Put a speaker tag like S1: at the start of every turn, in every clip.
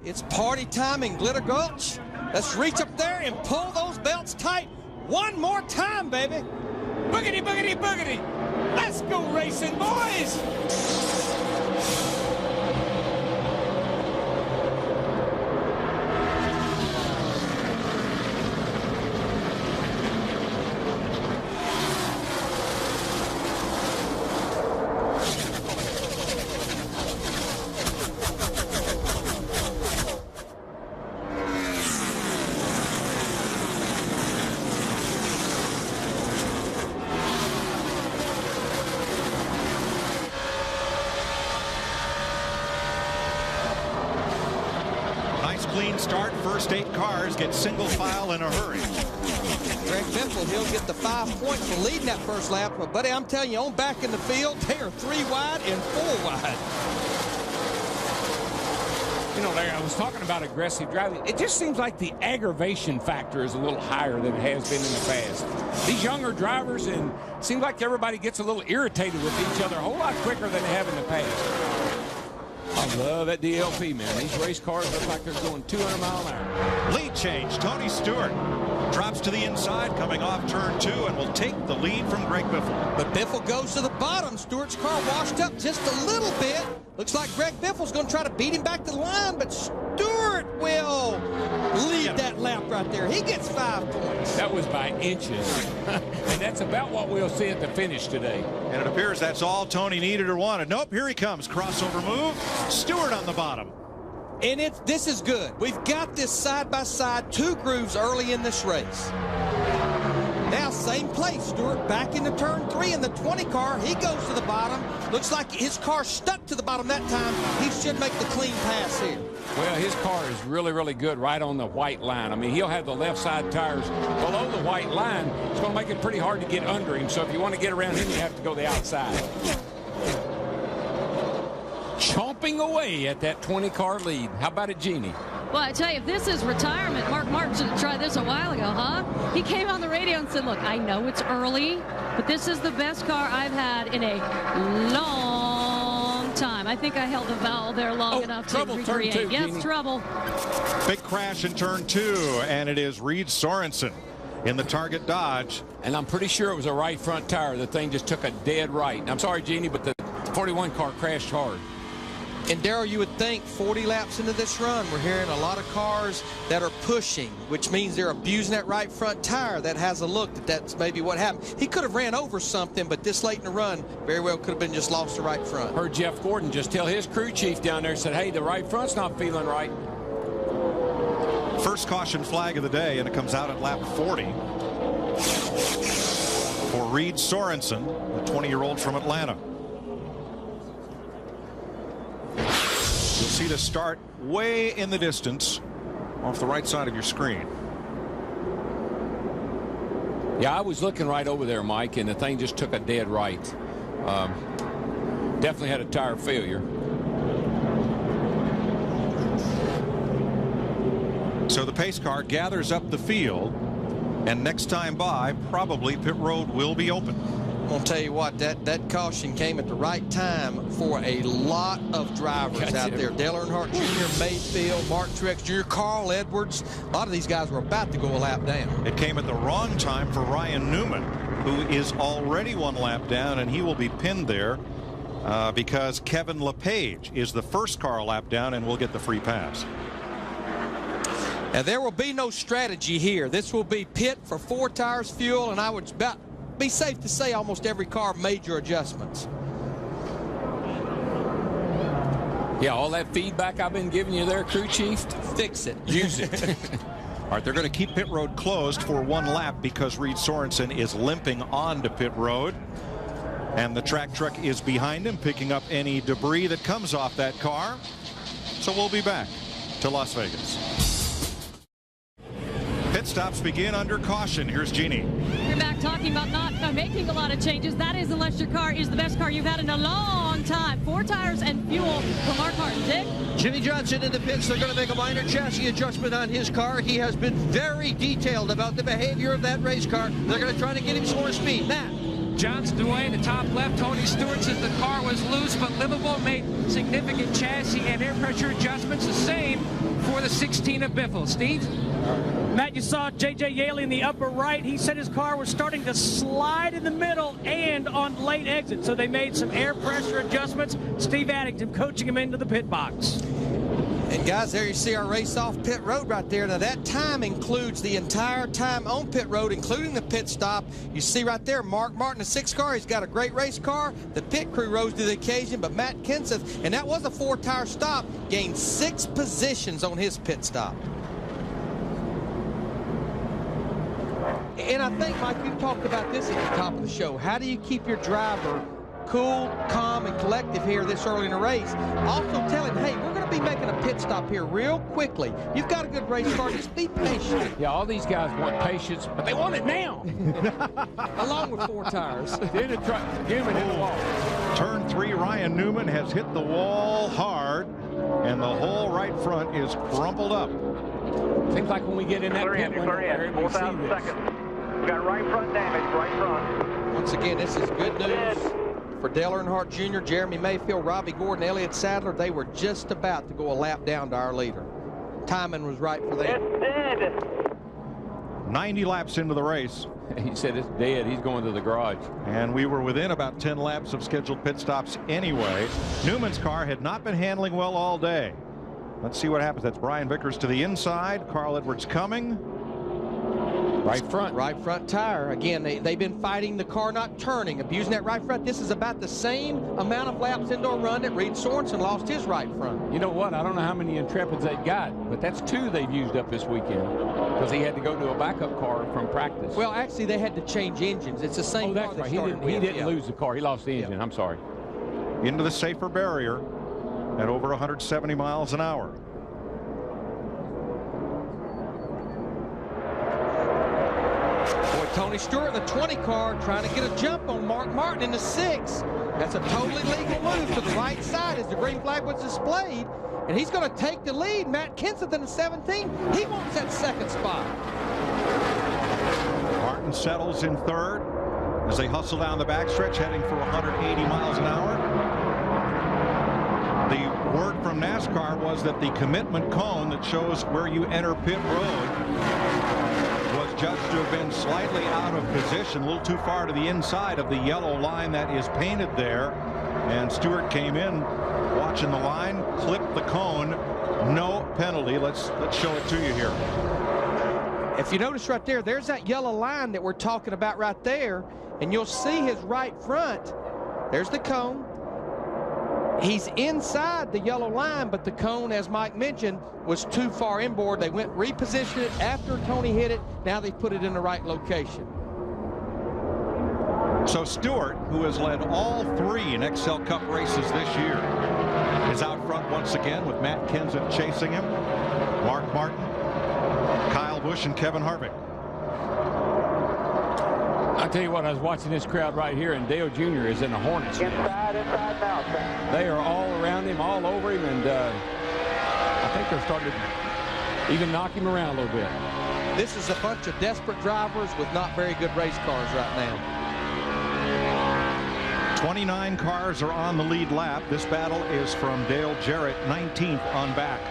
S1: It's party time in Glitter Gulch. Let's reach up there and pull those belts tight. One more time, baby.
S2: Boogity, boogity, boogity. Let's go racing, boys.
S3: Clean start. First 8 cars get single file in a hurry.
S1: Greg Biffle, he'll get the 5 points for leading that first lap. But, buddy, I'm telling you, on back in the field, they are 3 wide and 4 wide.
S2: You know, Larry, I was talking about aggressive driving. It just seems like the aggravation factor is a little higher than it has been in the past. These younger drivers, and it seems like everybody gets a little irritated with each other a whole lot quicker than they have in the past. I love that DLP, man. These race cars look like they're going 200 miles an hour.
S3: Lead change. Tony Stewart drops to the inside coming off turn 2 and will take the lead from Greg Biffle.
S1: But Biffle goes to the bottom. Stewart's car washed up just a little bit. Looks like Greg Biffle's going to try to beat him back to the line, but Stewart will lead that lap right there. He gets 5 points.
S2: That was by inches. And that's about what we'll see at the finish today.
S3: And it appears that's all Tony needed or wanted. Nope, here he comes. Crossover move. Stewart on the bottom.
S1: And this is good. We've got this side-by-side, 2 grooves early in this race. Now, same place. Stewart back into turn 3 in the 20 car. He goes to the bottom. Looks like his car stuck to the bottom that time. He should make the clean pass here.
S2: Well, his car is really, really good right on the white line. I mean, he'll have the left side tires below the white line. It's going to make it pretty hard to get under him. So if you want to get around him, you have to go the outside. Chomping away at that 20-car lead. How about it, Jeannie?
S4: Well, I tell you, if this is retirement, Mark Martin should have tried this a while ago, huh? He came on the radio and said, look, I know it's early, but this is the best car I've had in a long time. I think I held the vowel there long enough to recreate.
S2: Turn 2,
S4: yes,
S2: Jeannie.
S4: trouble.
S3: Big crash in turn 2, and it is Reed Sorensen in the Target Dodge.
S2: And I'm pretty sure it was a right front tire. The thing just took a dead right. I'm sorry, Jeannie, but the 41 car crashed hard.
S1: And, Darrell, you would think 40 laps into this run, we're hearing a lot of cars that are pushing, which means they're abusing that right front tire. That has a look that that's maybe what happened. He could have ran over something, but this late in the run, very well could have been just lost the right front.
S2: Heard Jeff Gordon just tell his crew chief down there, said, hey, the right front's not feeling right.
S3: First caution flag of the day, and it comes out at lap 40 for Reed Sorensen, the 20-year-old from Atlanta. You'll see the start way in the distance off the right side of your screen.
S2: Yeah, I was looking right over there, Mike, and the thing just took a dead right. Definitely had a tire failure.
S3: So the pace car gathers up the field, and next time by, probably pit road will be open.
S1: I'm going to tell you what, that caution came at the right time for a lot of drivers out there. Dale Earnhardt Jr., Mayfield, Mark Truex Jr., Carl Edwards. A lot of these guys were about to go a lap down.
S3: It came at the wrong time for Ryan Newman, who is already 1 lap down, and he will be pinned there because Kevin LePage is the first car a lap down and will get the free pass.
S1: Now, there will be no strategy here. This will be pit for 4 tires, fuel, and I would be safe to say almost every car major adjustments.
S2: Yeah, all that feedback I've been giving you there, crew chief,
S1: Fix it.
S2: use it.
S3: All right, they're going to keep pit road closed for 1 lap because Reed Sorensen is limping onto pit road. And the track truck is behind him, picking up any debris that comes off that car. So we'll be back to Las Vegas. Pit stops begin under caution. Here's Jeannie.
S4: We're back talking about not making a lot of changes. That is unless your car is the best car you've had in a long time. 4 tires and fuel for Mark Martin. Dick?
S5: Jimmy Johnson in the pits. They're going to make a minor chassis adjustment on his car. He has been very detailed about the behavior of that race car. They're going to try to get him some more speed. Matt?
S6: Johnson away in the top left. Tony Stewart says the car was loose but livable. Made significant chassis and air pressure adjustments. The same the 16 of Biffle. Steve?
S7: Matt, you saw J.J. Yaley in the upper right. He said his car was starting to slide in the middle and on late exit, so they made some air pressure adjustments. Steve Addington coaching him into the pit box.
S1: And guys, there you see our race off pit road right there. Now that time includes the entire time on pit road, including the pit stop. You see right there, Mark Martin, the 6th car. He's got a great race car. The pit crew rose to the occasion, but Matt Kenseth, and that was a 4-tire stop, gained 6 positions on his pit stop. And I think, Mike, you talked about this at the top of the show. How do you keep your driver cool, calm, and collective here this early in the race? Also tell him, hey, we're going to be making a pit stop here real quickly. You've got a good race car. Just be patient.
S2: Yeah, all these guys want patience, but they want it now.
S1: Along with 4 tires.
S2: Then it Newman hit the wall.
S3: Turn 3, Ryan Newman has hit the wall hard, and the whole right front is crumpled up.
S2: Seems like when we get in that pit window, we see this.
S8: We got right front damage, right front.
S1: Once again, this is good news for Dale Earnhardt Jr., Jeremy Mayfield, Robbie Gordon, Elliott Sadler. They were just about to go a lap down to our leader. Timing was right for them.
S8: It's dead.
S3: 90 laps into the race.
S2: He said it's dead. He's going to the garage.
S3: And we were within about 10 laps of scheduled pit stops anyway. Newman's car had not been handling well all day. Let's see what happens. That's Brian Vickers to the inside. Carl Edwards coming.
S1: Right front tire. Again, they've been fighting the car not turning, abusing that right front. This is about the same amount of laps into a run that Reed Sorensen lost his right front.
S2: You know what? I don't know how many Intrepids they've got, but that's 2 they've used up this weekend because he had to go to a backup car from practice.
S1: Well, actually, they had to change engines. It's the same car.
S2: Oh, that's right. He didn't lose the car. He lost the engine. I'm sorry.
S3: Into the safer barrier at over 170 miles an hour.
S1: Boy, Tony Stewart in the 20 car trying to get a jump on Mark Martin in the 6. That's a totally legal move to the right side as the green flag was displayed. And he's going to take the lead. Matt Kenseth in the 17. He wants that 2nd spot.
S3: Martin settles in 3rd as they hustle down the backstretch heading for 180 miles an hour. The word from NASCAR was that the commitment cone that shows where you enter pit road was judged to have been slightly out of position, a little too far to the inside of the yellow line that is painted there. And Stewart came in watching the line, clipped the cone, no penalty. Let's show it to you here.
S1: If you notice right there, there's that yellow line that we're talking about right there, and you'll see his right front. There's the cone. He's inside the yellow line, but the cone, as Mike mentioned, was too far inboard. They went repositioned it after Tony hit it. Now they put it in the right location.
S3: So Stewart, who has led all 3 in XL Cup races this year, is out front once again with Matt Kenseth chasing him, Mark Martin, Kyle Busch, and Kevin Harvick.
S2: I'll tell you what, I was watching this crowd right here, and Dale Jr. is in a hornet's nest.
S8: Inside now.
S2: They are all around him, all over him, and I think they're starting to even knock him around a little bit.
S1: This is a bunch of desperate drivers with not very good race cars right now.
S3: 29 cars are on the lead lap. This battle is from Dale Jarrett, 19th on back.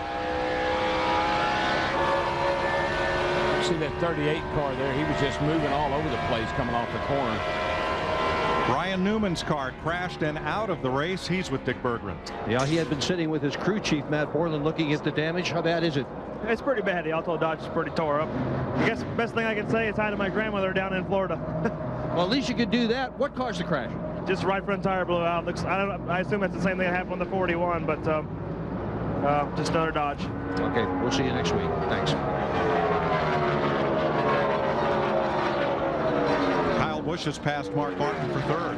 S2: See that 38 car there? He was just moving all over the place coming off the corner.
S3: Ryan Newman's car crashed and out of the race. He's with Dick Berggren.
S5: Yeah, he had been sitting with his crew chief, Matt Borland, looking at the damage. How bad is it?
S9: It's pretty bad. The Alto Dodge is pretty tore up. I guess the best thing I can say is hi to my grandmother down in Florida.
S5: Well, at least you could do that. What caused the crash?
S9: Just right front tire blew out. Looks, I assume that's the same thing that happened on the 41, but just another Dodge.
S5: Okay, we'll see you next week. Thanks.
S3: Kyle Busch has passed Mark Martin for 3rd.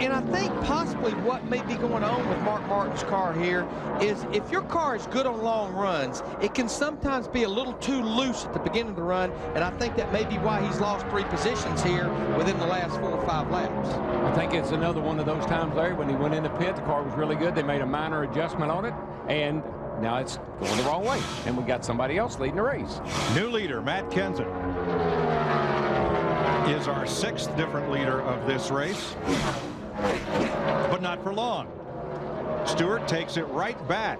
S1: And I think possibly what may be going on with Mark Martin's car here is if your car is good on long runs, it can sometimes be a little too loose at the beginning of the run, and I think that may be why he's lost 3 positions here within the last 4 or 5 laps.
S2: I think it's another one of those times, Larry, when he went in the pit, the car was really good. They made a minor adjustment on it, and now it's going the wrong way, and we got somebody else leading the race.
S3: New leader, Matt Kenseth, is our 6th different leader of this race, but not for long. Stewart takes it right back.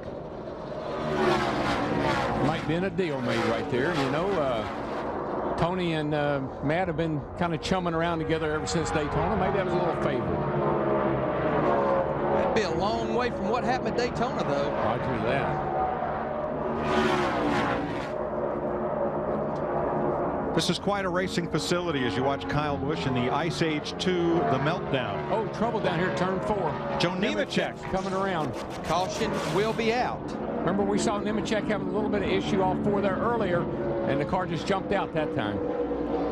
S2: Might have been a deal made right there. You know, Tony and Matt have been kind of chumming around together ever since Daytona. Maybe that was a little favor.
S1: That'd be a long way from what happened at Daytona, though.
S2: Roger that.
S3: This is quite a racing facility as you watch Kyle Busch in the Ice Age 2, the Meltdown.
S2: Oh, trouble down here, turn 4.
S3: Joe Nemechek
S2: coming around.
S1: Caution will be out.
S2: Remember, we saw Nemechek having a little bit of issue off 4 there earlier, and the car just jumped out that time.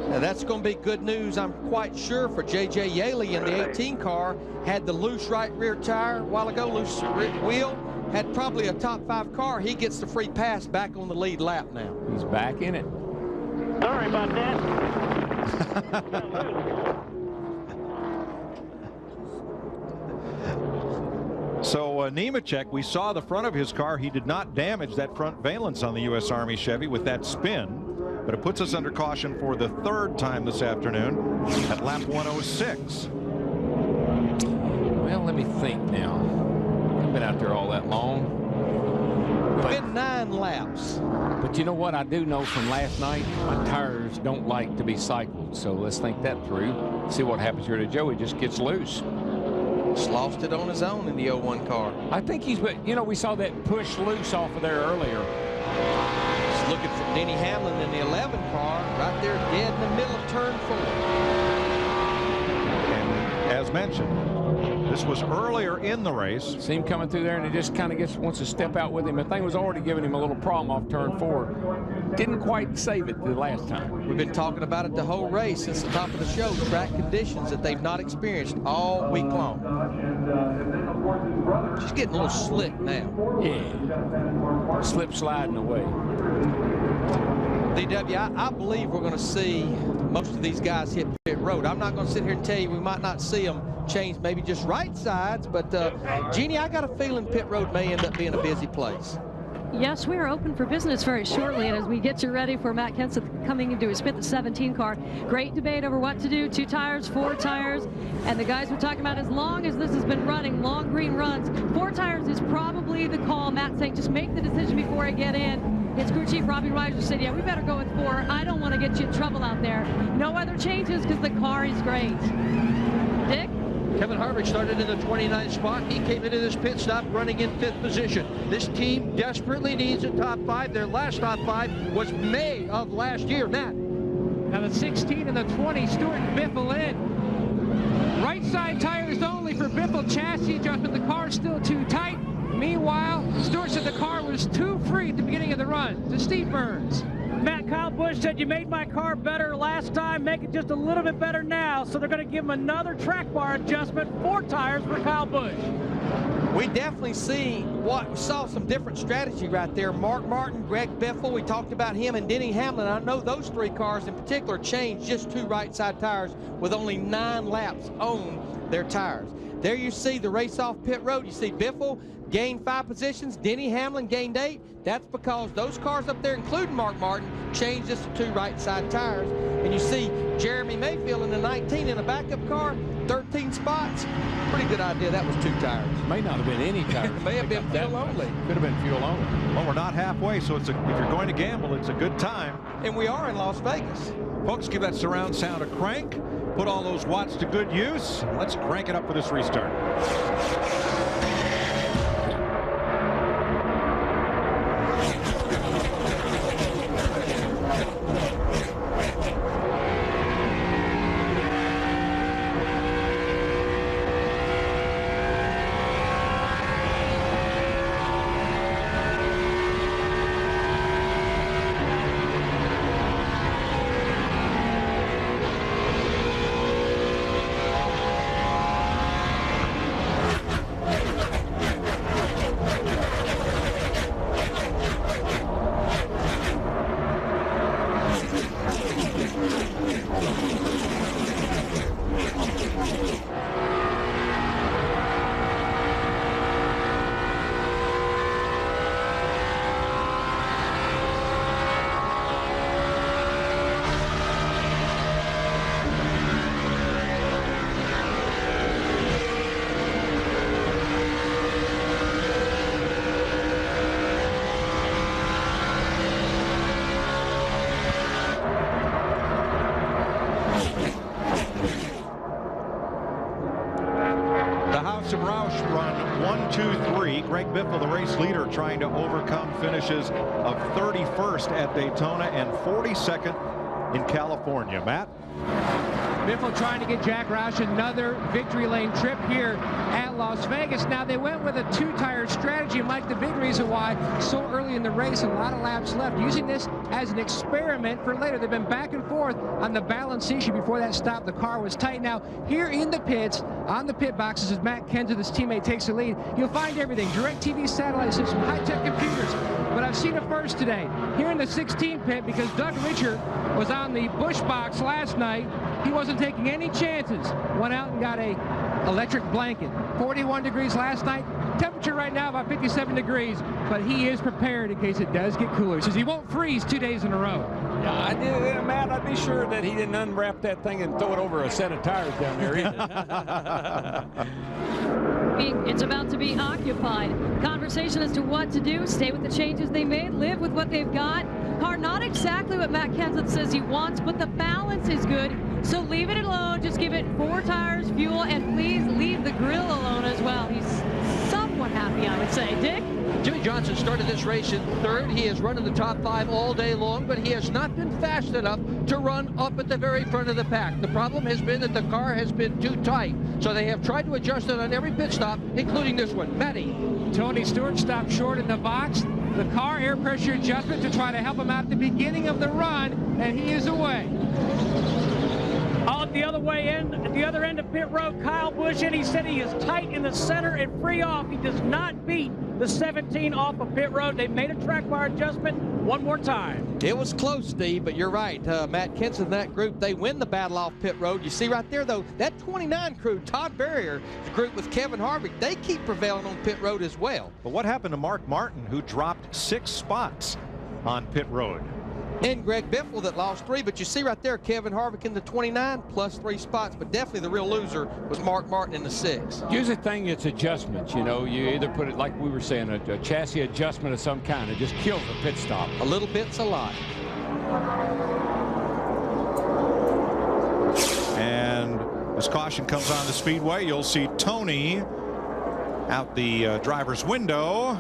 S1: Now that's going to be good news, I'm quite sure, for J.J. Yaley in the 18 car. Had the loose right rear tire a while ago, loose wheel. Had probably a top 5 car. He gets the free pass back on the lead lap now.
S2: He's back in it.
S8: Sorry about that.
S3: So Nemechek, we saw the front of his car. He did not damage that front valence on the U.S. Army Chevy with that spin, but it puts us under caution for the 3rd time this afternoon at lap 106.
S2: Well, let me think now. I've been out there all that long.
S1: It's been 9 laps.
S2: But you know what? I do know from last night, my tires don't like to be cycled. So let's think that through. See what happens here to Joey. Just gets loose.
S1: Just lost it on his own in the 01 car.
S2: I think he's, you know, we saw that push loose off of there earlier.
S1: Just looking for Denny Hamlin in the 11 car, right there dead in the middle of turn 4.
S3: And as mentioned, this was earlier in the race.
S2: See him coming through there, and he just kind of wants to step out with him. The thing was already giving him a little problem off turn 4. Didn't quite save it the last time.
S1: We've been talking about it the whole race since the top of the show. Track conditions that they've not experienced all week long. She's getting a little slick now.
S2: Yeah. Slip sliding away.
S1: DW, I believe we're going to see most of these guys hit pit road. I'm not going to sit here and tell you we might not see them change maybe just right sides, but Jeannie, I got a feeling pit road may end up being a busy place.
S4: Yes, we are open for business very shortly, and as we get you ready for Matt Kenseth coming into his pit, the 17 car, great debate over what to do, 2 tires, 4 tires, and the guys were talking about as long as this has been running, long green runs, 4 tires is probably the call. Matt saying just make the decision before I get in. His crew chief, Robbie Reiser, said, yeah, we better go with 4. I don't want to get you in trouble out there. No other changes because the car is great. Dick?
S5: Kevin Harvick started in the 29th spot. He came into this pit stop running in 5th position. This team desperately needs a top 5. Their last top 5 was May of last year. Matt.
S6: Now the 16 and the 20, Stewart and Biffle in. Right side tires only for Biffle. Chassis adjustment. The car's still too tight. Meanwhile, Stewart said the car was too free at the beginning of the run. To Steve Burns.
S7: Matt, Kyle Busch said you made my car better last time, make it just a little bit better now, so they're going to give him another track bar adjustment, 4 tires for Kyle Busch.
S1: We definitely saw some different strategy right there. Mark Martin, Greg Biffle, we talked about him, and Denny Hamlin. I know those 3 cars in particular changed just 2 right side tires with only 9 laps on their tires. There you see the race off pit road. You see Biffle gained 5 positions. Denny Hamlin gained 8. That's because those cars up there, including Mark Martin, changed just to 2 right side tires. And you see Jeremy Mayfield in the 19 in a backup car, 13 spots. Pretty good idea. That was 2 tires.
S2: May not have been any tires.
S1: May have been fuel only.
S2: Could have been fuel only.
S3: Well, we're not halfway, so if you're going to gamble, it's a good time.
S1: And we are in Las Vegas.
S3: Folks, give that surround sound a crank. Put all those watts to good use. Let's crank it up for this restart. Biffle, the race leader, trying to overcome finishes of 31st at Daytona and 42nd in California. Matt?
S6: Biffle trying to get Jack Roush another victory lane trip here at Las Vegas. Now, they went with a two-tire strategy, and Mike, the big reason why so early in the race, a lot of laps left, using this as an experiment for later. They've been back and forth on the balance issue before that stop. The car was tight. Now, here in the pits, on the pit boxes, as Matt Kenseth, his teammate, takes the lead, you'll find everything. DirecTV satellite system, high-tech computers. But I've seen a first today. Here in the 16 pit, because Doug Richard was on the Busch box last night, he wasn't taking any chances. Went out and got a electric blanket. 41 degrees last night. Temperature right now about 57 degrees, but he is prepared in case it does get cooler. He says he won't freeze 2 days in a row.
S2: Yeah, I did, Matt. I'd be sure that he didn't unwrap that thing and throw it over a set of tires down there either.
S4: It's about to be occupied. Conversation as to what to do. Stay with the changes they made. Live with what they've got. Car not exactly what Matt Kenseth says he wants, but the balance is good. So leave it alone. Just give it 4 tires, fuel, and please leave the grill alone as well. He's somewhat happy, I would say. Dick?
S5: Jimmie Johnson started this race in 3rd. He has run in the top 5 all day long, but he has not been fast enough to run up at the very front of the pack. The problem has been that the car has been too tight, so they have tried to adjust it on every pit stop, including this one. Matty.
S6: Tony Stewart stopped short in the box. The car air pressure adjustment to try to help him out at the beginning of the run, and he is away.
S7: At the other end of pit road, Kyle Busch, and he said he is tight in the center and free off. He does not beat the 17 off of pit road. They made a track bar adjustment one more time.
S1: It was close, Steve, but you're right. Matt Kenseth and that group, they win the battle off pit road. You see right there, though, that 29 crew, Todd Berrier, the group with Kevin Harvick, they keep prevailing on pit road as well.
S3: But what happened to Mark Martin, who dropped 6 spots on pit road?
S1: And Greg Biffle that lost 3, but you see right there, Kevin Harvick in the 29 plus 3 spots, but definitely the real loser was Mark Martin in the 6.
S2: Usually thing, it's adjustments. You know, you either put it, like we were saying, a chassis adjustment of some kind. It just kills the pit stop.
S1: A little bit's a lot.
S3: And as caution comes on the speedway, you'll see Tony out the driver's window.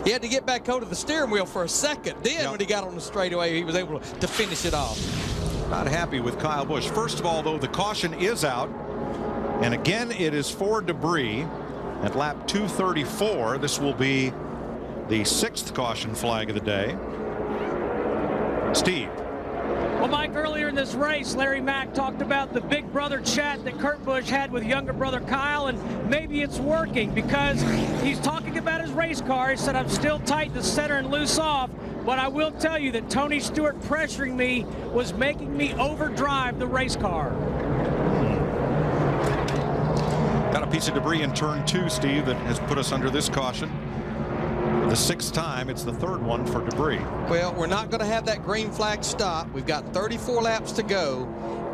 S1: He had to get back over to the steering wheel for a second. Then when he got on the straightaway, he was able to finish it off.
S3: Not happy with Kyle Busch. First of all, though, the caution is out. And again, it is for debris at lap 234. This will be the 6th caution flag of the day. Steve.
S7: Well, Mike, earlier in this race, Larry Mack talked about the big brother chat that Kurt Busch had with younger brother Kyle, and maybe it's working because he's talking about his race car. He said, I'm still tight in the center and loose off, but I will tell you that Tony Stewart pressuring me was making me overdrive the race car.
S3: Got a piece of debris in turn 2, Steve, that has put us under this caution. The 6th time, it's the 3rd one for debris.
S1: Well, we're not going to have that green flag stop. We've got 34 laps to go,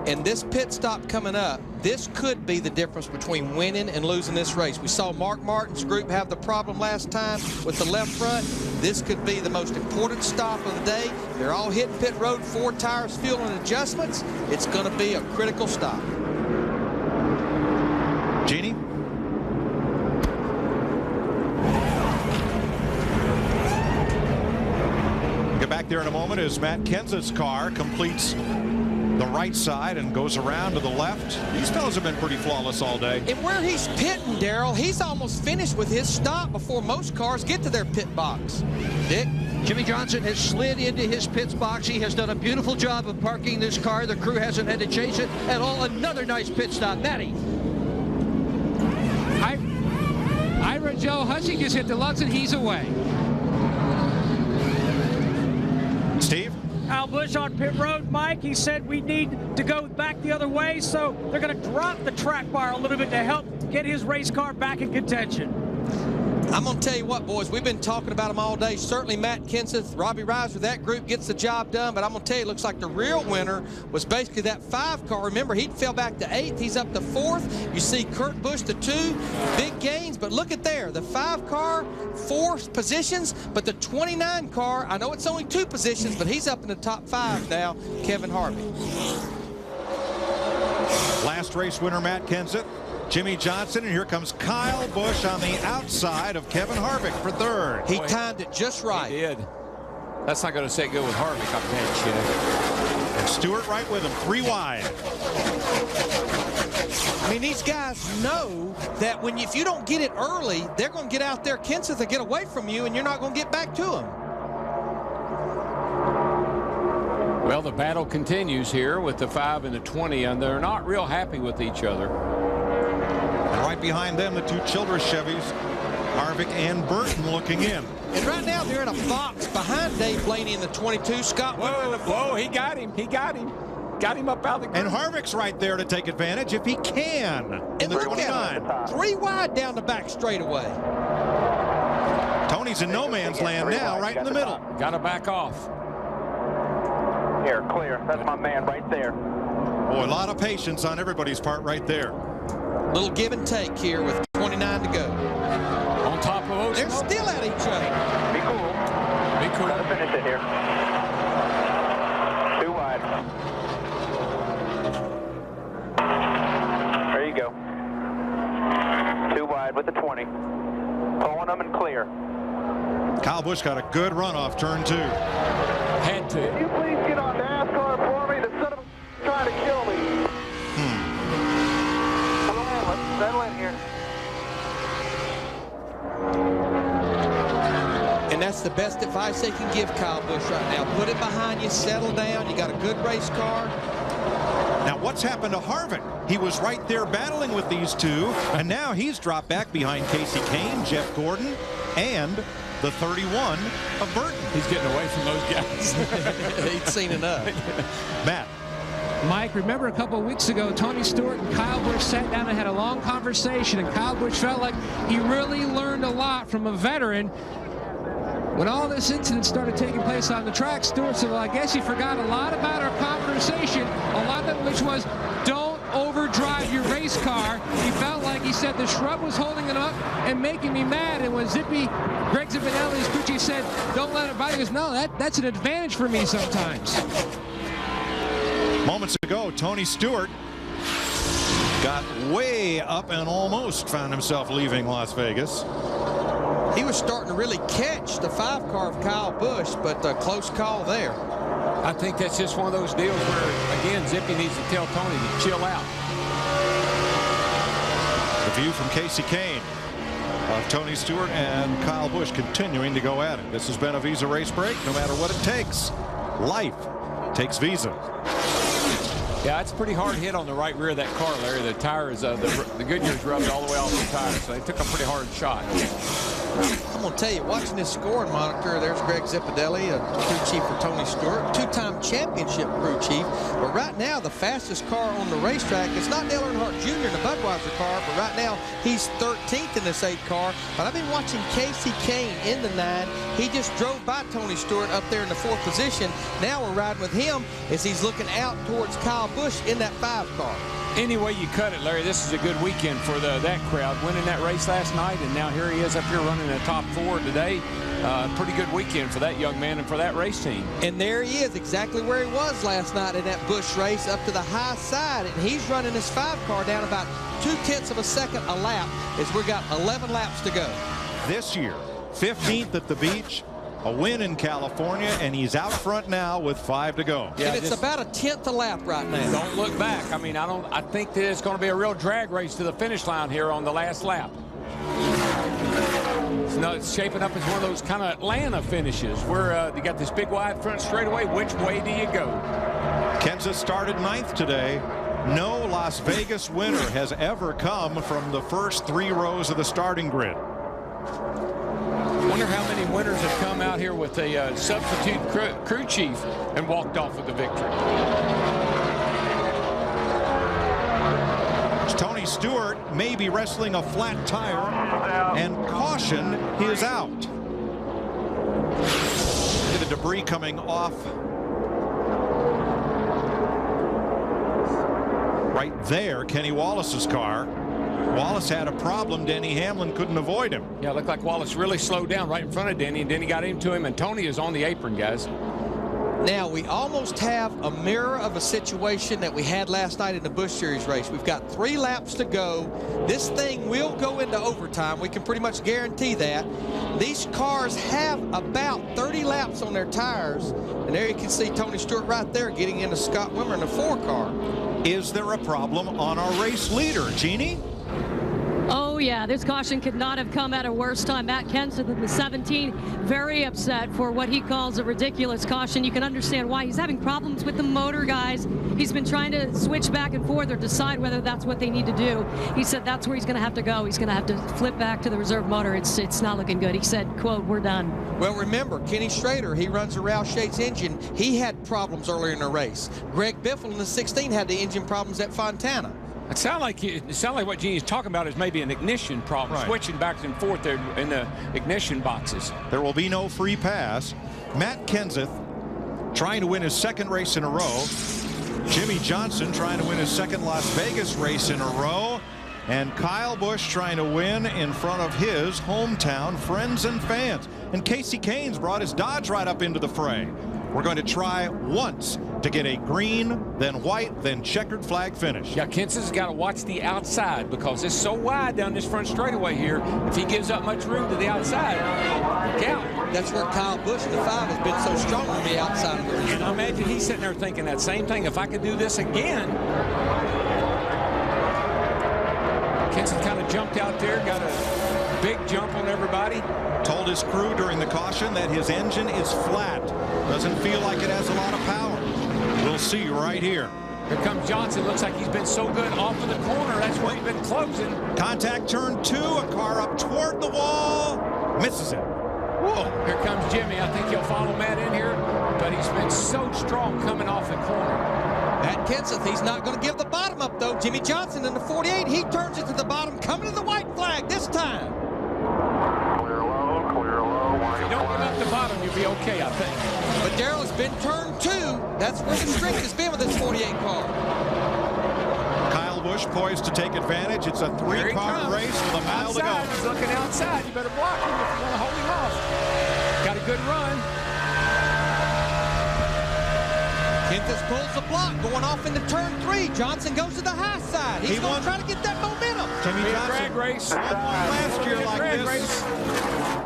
S1: and this pit stop coming up, this could be the difference between winning and losing this race. We saw Mark Martin's group have the problem last time with the left front. This could be the most important stop of the day. They're all hitting pit road, 4 tires, fuel, and adjustments. It's going to be a critical stop.
S3: Jeannie? Back there in a moment as Matt Kenseth's car completes the right side and goes around to the left. These fellas have been pretty flawless all day.
S1: And where he's pitting, Darrell, he's almost finished with his stop before most cars get to their pit box. Dick?
S5: Jimmie Johnson has slid into his pits box. He has done a beautiful job of parking this car. The crew hasn't had to chase it at all. Another nice pit stop. Matty.
S6: Ira Joe Hussey just hit the Lutz and he's away.
S3: Steve?
S7: Kyle Busch on pit road, Mike. He said we need to go back the other way, so they're going to drop the track bar a little bit to help get his race car back in contention.
S1: I'm going to tell you what, boys, we've been talking about them all day. Certainly Matt Kenseth, Robbie Reiser, that group gets the job done, but I'm going to tell you, it looks like the real winner was basically that 5 car. Remember, he fell back to 8th. He's up to 4th. You see Kurt Busch to 2. Big gains, but look at there. The 5 car, 4 positions, but the 29 car, I know it's only 2 positions, but he's up in the top 5 now, Kevin Harvick.
S3: Last race winner, Matt Kenseth. Jimmy Johnson, and here comes Kyle Busch on the outside of Kevin Harvick for third.
S1: He timed it just right.
S2: He did. That's not going to say good with Harvick up there,
S3: And Stewart right with him, 3 wide.
S1: I mean, these guys know that if you don't get it early, they're going to get out there, Kenseth, to get away from you, and you're not going to get back to them.
S2: Well, the battle continues here with the 5 and the 20, and they're not real happy with each other.
S3: And right behind them, the 2 Childress Chevys, Harvick and Burton looking in.
S1: And right now, they're in a box behind Dave Blaney in the 22. Scott
S2: Whoa, he got him. He got him. Got him up out of the
S3: And Harvick's right there to take advantage if he can in the 29.
S1: 3 wide down the back straightaway.
S3: Tony's in no man's land now, right in the middle.
S2: Got to back off.
S8: Here, clear. That's my man right there.
S3: Boy, a lot of patience on everybody's part right there.
S1: Little give and take here with 29 to go.
S2: On top of Ocean.
S1: They're still at each other.
S8: Be cool.
S2: Be cool.
S8: Gotta finish it here. 2 wide. There you go. 2 wide with the 20. Pulling them and clear.
S3: Kyle Busch got a good run off turn 2.
S2: Had to.
S8: Can you please get on Nascar for me? The son of a trying to kill me. Come on, let's settle in here.
S1: And that's the best advice they can give Kyle Busch right now. Put it behind you, settle down. You got a good race car.
S3: Now, what's happened to Harvick? He was right there battling with these 2, and now he's dropped back behind Casey Kane, Jeff Gordon, and the 31 of Burton.
S2: He's getting away from those guys.
S1: He'd seen enough.
S3: Matt.
S6: Mike, remember a couple of weeks ago, Tony Stewart and Kyle Busch sat down and had a long conversation, and Kyle Busch felt like he really learned a lot from a veteran. When all this incident started taking place on the track, Stewart said, well, I guess you forgot a lot about our conversation, a lot of which was, don't overdrive your race car. He felt like, he said, the shrub was holding it up and making me mad. And when Greg Zipadelli's crew chief said, don't let it bother, he goes, no, that's an advantage for me sometimes.
S3: Moments ago, Tony Stewart got way up and almost found himself leaving Las Vegas.
S1: He was starting to really catch the 5 car of Kyle Busch, but a close call there.
S2: I think that's just one of those deals where, again, Zippy needs to tell Tony to chill out.
S3: The view from Casey Kane of Tony Stewart and Kyle Busch continuing to go at it. This has been a Visa Race Break. No matter what it takes, life takes Visa.
S2: Yeah, it's a pretty hard hit on the right rear of that car, Larry. The tires, the Goodyear's rubbed all the way off the tires, so they took a pretty hard shot.
S1: I'm going to tell you, watching this scoring monitor, there's Greg Zipadelli, a crew chief for Tony Stewart, 2-time championship crew chief. But right now, the fastest car on the racetrack, it's not Dale Earnhardt Jr. in the Budweiser car, but right now, he's 13th in this 8 car. But I've been watching Casey Kane in the 9. He just drove by Tony Stewart up there in the 4th position. Now we're riding with him as he's looking out towards Kyle Busch in that 5 car.
S2: Any way you cut it, Larry, this is a good weekend for that crowd. Winning that race last night, and now here he is up here running the top 4 today. Pretty good weekend for that young man and for that race team.
S1: And there he is, exactly where he was last night in that Busch race, up to the high side. And he's running his 5 car down about 0.2 of a second a lap as we got 11 laps to go.
S3: This year, 15th at the beach, a win in California, and he's out front now with 5 to go.
S1: Yeah, and it's about 1/10 a lap right now.
S2: Don't look back. I mean, I think that it's going to be a real drag race to the finish line here on the last lap. No, it's shaping up as one of those kind of Atlanta finishes where you got this big wide front straightaway. Which way do you go?
S3: Kenseth started 9th today. No Las Vegas winner has ever come from the first 3 rows of the starting grid.
S2: Wonder how many winners have come out here with a substitute crew chief and walked off with the victory.
S3: Tony Stewart may be wrestling a flat tire, and caution, he is out. The debris coming off right there, Kenny Wallace's car. Wallace had a problem. Denny Hamlin couldn't avoid him.
S2: Yeah, it looked like Wallace really slowed down right in front of Denny, and Denny got into him, and Tony is on the apron, guys.
S1: Now, we almost have a mirror of a situation that we had last night in the Busch Series race. We've got 3 laps to go. This thing will go into overtime. We can pretty much guarantee that. These cars have about 30 laps on their tires. And there you can see Tony Stewart right there getting into Scott Wimmer in the 4 car.
S3: Is there a problem on our race leader, Jeannie?
S4: Oh, yeah, this caution could not have come at a worse time. Matt Kenseth in the 17, very upset for what he calls a ridiculous caution. You can understand why. He's having problems with the motor, guys. He's been trying to switch back and forth or decide whether that's what they need to do. He said that's where he's going to have to go. He's going to have to flip back to the reserve motor. It's not looking good. He said, quote, "We're done."
S1: Well, remember, Kenny Schrader, he runs a Roush Yates engine. He had problems earlier in the race. Greg Biffle in the 16 had the engine problems at Fontana.
S2: It sounds like what Genie's talking about is maybe an ignition problem,
S3: right.
S2: Switching back and forth there in the ignition boxes.
S3: There will be no free pass. Matt Kenseth trying to win his 2nd race in a row. Jimmy Johnson trying to win his 2nd Las Vegas race in a row. And Kyle Busch trying to win in front of his hometown friends and fans. And Casey Kane's brought his Dodge right up into the fray. We're going to try once to get a green, then white, then checkered flag finish.
S2: Yeah, Kenseth's got to watch the outside because it's so wide down this front straightaway here. If he gives up much room to the outside, look out.
S1: That's where Kyle Busch in the 5 has been so strong on the outside of the race.
S2: And I imagine he's sitting there thinking that same thing. If I could do this again. Kenseth kind of jumped out there, got a big jump on everybody.
S3: Told his crew during the caution that his engine is flat. Doesn't feel like it has a lot of power. We'll see right here.
S2: Here comes Johnson. Looks like he's been so good off of the corner. That's where he's been closing.
S3: Contact turn 2. A car up toward the wall. Misses it.
S2: Whoa. Here comes Jimmy. I think he'll follow Matt in here. But he's been so strong coming off the corner.
S1: Matt Kenseth, he's not going to give the bottom up, though. Jimmy Johnson in the 48, he turns it to the bottom, coming to the white flag this time.
S8: Clear low, clear low.
S2: If you don't give up the bottom, you'll be okay, I think.
S1: But Darrell has been turned 2. That's where the strength has been with this 48 car.
S3: Kyle Busch poised to take advantage. It's a 3-car race with a mile to go.
S2: He's looking outside. You better block him if you want to hold him off. Got a good run.
S1: Kenseth pulls the block, going off into turn 3. Johnson goes to the high side. He's going to try to get that momentum.
S3: Jimmy Johnson
S2: drag race.
S3: last year like
S2: drag
S3: this.
S2: Race.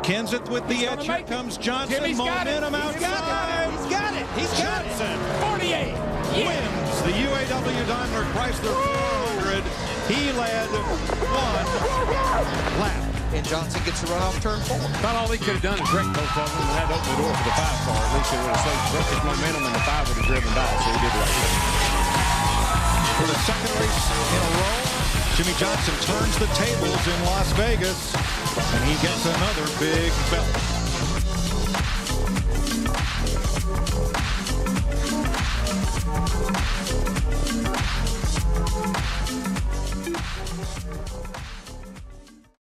S3: Kenseth with the edge. Here comes Johnson.
S2: Jimmy's
S3: Momentum outside.
S1: He's got it. He's got it.
S3: Johnson
S2: 48. Yeah.
S3: wins the UAW-Daimler Chrysler 400. He led 1 lap.
S1: And Johnson gets a run off turn 4.
S2: About all he could have done is wreck both of them and had to open the door for the 5 car. At least it would have saved broke his momentum and the 5 would have driven by. So he did the right thing.
S3: For the 2nd race in a row, Jimmy Johnson turns the tables in Las Vegas, and he gets another big belt.